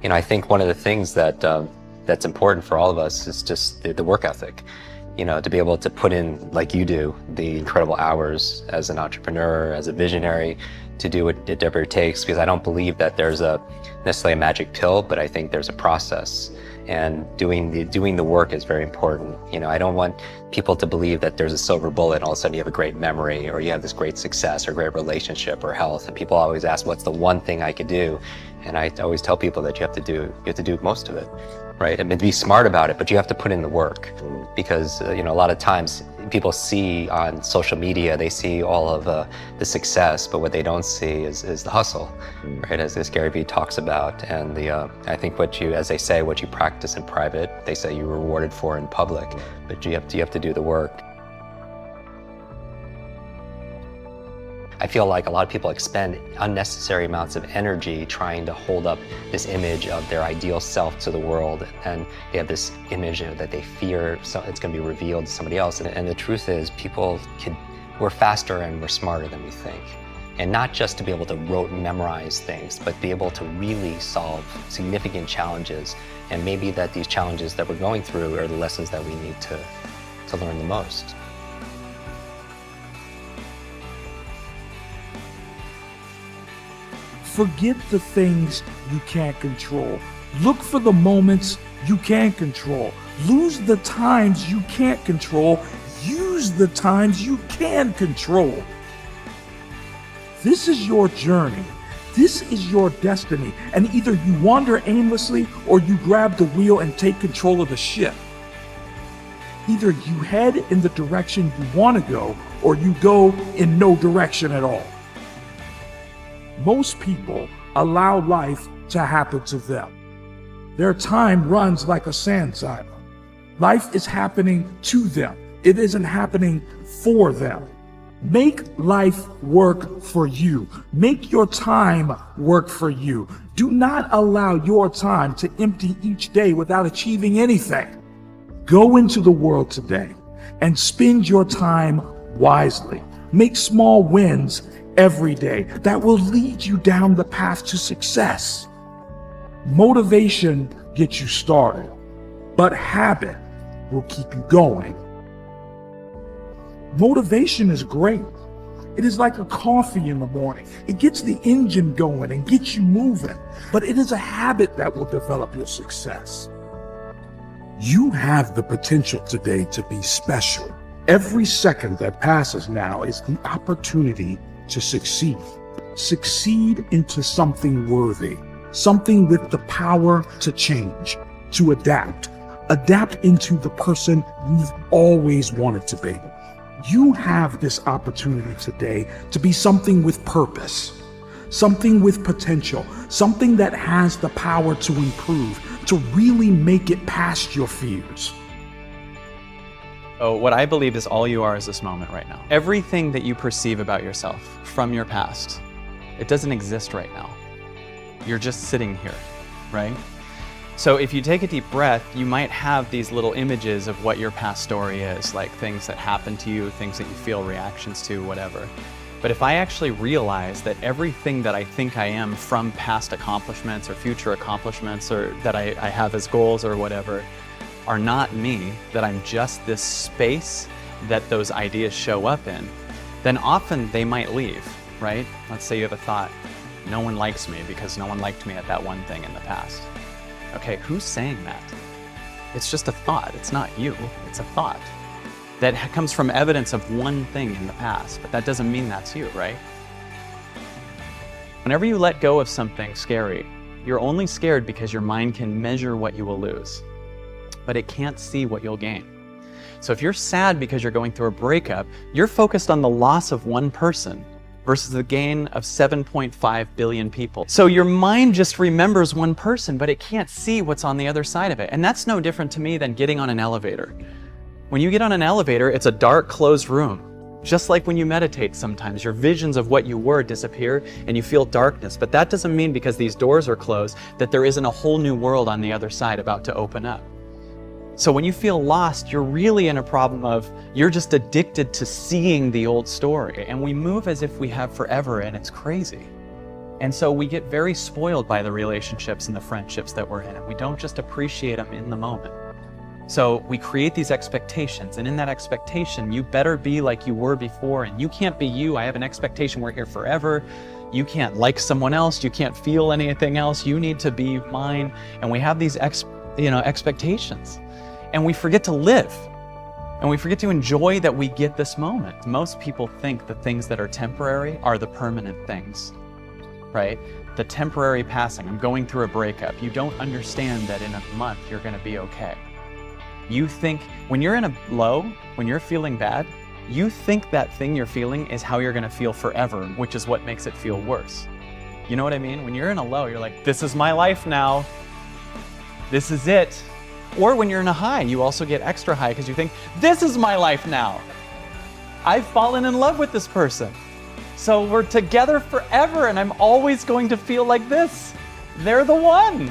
I think one of the things that's important for all of us is just the work ethic. To be able to put in, like you do, the incredible hours as an entrepreneur, as a visionary, to do whatever it takes, because I don't believe that there's necessarily a magic pill, but I think there's a process. And doing the work is very important. I don't want people to believe that there's a silver bullet and all of a sudden you have a great memory, or you have this great success or great relationship or health. And people always ask, what's the one thing I could do? And I always tell people that you have to do most of it, right? I mean, be smart about it, but you have to put in the work, because a lot of times people see on social media, they see all of the success, but what they don't see is the hustle, right? As Gary Vee talks about. And I think as they say, what you practice in private, they say you're rewarded for in public, but you have to do the work. I feel like a lot of people expend unnecessary amounts of energy trying to hold up this image of their ideal self to the world, and they have this image that they fear so it's going to be revealed to somebody else. And the truth is, we're faster and we're smarter than we think. And not just to be able to memorize things, but be able to really solve significant challenges. And maybe that these challenges that we're going through are the lessons that we need to learn the most. Forget the things you can't control. Look for the moments you can control. Lose the times you can't control. Use the times you can control. This is your journey. This is your destiny. And either you wander aimlessly or you grab the wheel and take control of the ship. Either you head in the direction you want to go, or you go in no direction at all. Most people allow life to happen to them. Their time runs like a sand silo. Life is happening to them. It isn't happening for them. Make life work for you. Make your time work for you. Do not allow your time to empty each day without achieving anything. Go into the world today and spend your time wisely. Make small wins every day that will lead you down the path to success. Motivation gets you started, but habit will keep you going. Motivation is great. It is like a coffee in the morning. It gets the engine going and gets you moving, but it is a habit that will develop your success. You have the potential today to be special. Every second that passes now is the opportunity to succeed. Succeed into something worthy, something with the power to change, to adapt. Adapt into the person you've always wanted to be. You have this opportunity today to be something with purpose, something with potential, something that has the power to improve, to really make it past your fears. Oh, what I believe is all you are is this moment right now. Everything that you perceive about yourself from your past, it doesn't exist right now. You're just sitting here, right? So if you take a deep breath, you might have these little images of what your past story is, like things that happened to you, things that you feel reactions to, whatever. But if I actually realize that everything that I think I am from past accomplishments or future accomplishments, or that I have as goals or whatever, are not me, that I'm just this space that those ideas show up in, then often they might leave, right? Let's say you have a thought, no one likes me because no one liked me at that one thing in the past. Okay, who's saying that? It's just a thought, it's not you, it's a thought that comes from evidence of one thing in the past, but that doesn't mean that's you, right? Whenever you let go of something scary, you're only scared because your mind can measure what you will lose, but it can't see what you'll gain. So if you're sad because you're going through a breakup, you're focused on the loss of one person versus the gain of 7.5 billion people. So your mind just remembers one person, but it can't see what's on the other side of it. And that's no different to me than getting on an elevator. When you get on an elevator, it's a dark, closed room. Just like when you meditate sometimes, your visions of what you were disappear and you feel darkness. But that doesn't mean because these doors are closed that there isn't a whole new world on the other side about to open up. So when you feel lost, you're really in a problem of, you're just addicted to seeing the old story. And we move as if we have forever, and it's crazy. And so we get very spoiled by the relationships and the friendships that we're in, and we don't just appreciate them in the moment. So we create these expectations, and in that expectation, you better be like you were before, and you can't be you. I have an expectation we're here forever. You can't like someone else. You can't feel anything else. You need to be mine. And we have these expectations, and we forget to live, and we forget to enjoy that we get this moment. Most people think the things that are temporary are the permanent things, right? The temporary passing. I'm going through a breakup. You don't understand that in a month you're going to be okay. You think when you're in a low, when you're feeling bad, you think that thing you're feeling is how you're gonna feel forever, which is what makes it feel worse. You know what I mean? When you're in a low, you're like, this is my life now. This is it. Or when you're in a high, you also get extra high because you think, this is my life now. I've fallen in love with this person. So we're together forever and I'm always going to feel like this. They're the one.